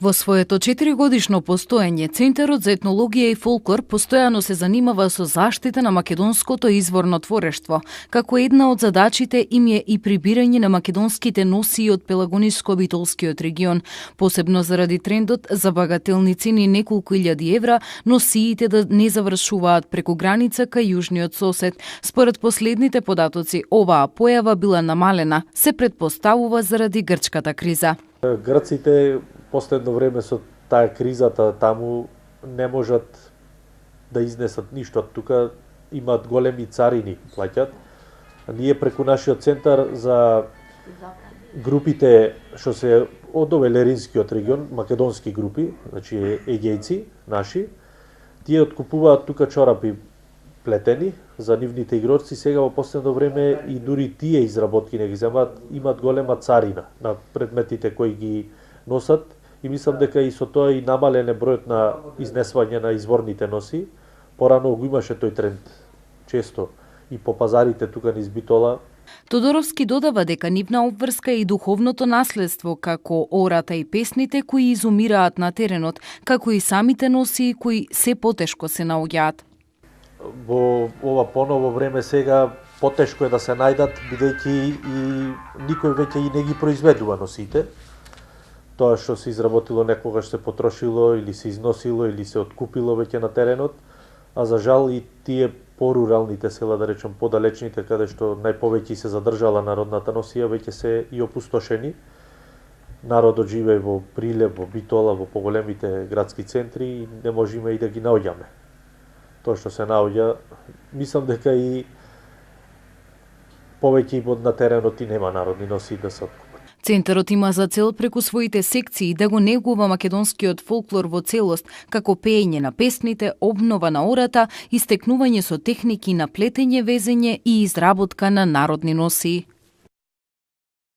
Во своето 4-годишно постоење, Центарот за етнологија и фолклор постојано се занимава со заштита на македонското изворно творештво, како една од задачите им е и прибирање на македонските носии од Пелагониско-битолскиот регион, посебно заради трендот за багателни цени неколку илјади евра, носиите да не завршуваат преку граница кај јужниот сосед. Според последните податоци, оваа појава била намалена, се претпоставува заради грчката криза. Грците последно време со таа кризата таму не можат да изнесат ништо. Тука имаат големи царини плаќат. Ние преку нашиот центар за групите што се од Велеринскиот регион, македонски групи, значи егејци наши, тие откупуваат тука чорапи плетени за нивните игрорци. Сега во последно време и дури тие изработки не ги земаат, имаат голема царина на предметите кои ги носат. И мислам дека и со тоа и намалене бројот на изнесување на изворните носи. Порано го имаше тој тренд често и по пазарите тука низ Битола. Тодоровски додава дека нивна обврска е и духовното наследство, како ората и песните кои изумираат на теренот, како и самите носи кои се потешко се наоѓаат. Во ова поново време сега потешко е да се најдат, бидејќи и никој веќе и не ги произведува носите. Тоа што се изработило некогаш се потрошило или се износило или се откупило веќе на теренот, а за жал и тие поруралните села, да речем подалечните, каде што најповеќе се задржала народната носија, веќе се и опустошени. Народот живее во Прилеп, во Битола, во поголемите градски центри и не можеме и да ги наоѓаме. Тоа што се наоѓа, мислам дека и повеќе и на теренот и нема народни носи да се откупат. Центарот има за цел преку своите секции да го негува македонскиот фолклор во целост, како пеење на песните, обнова на ората, истекнување со техники на плетење, везење и изработка на народни носии.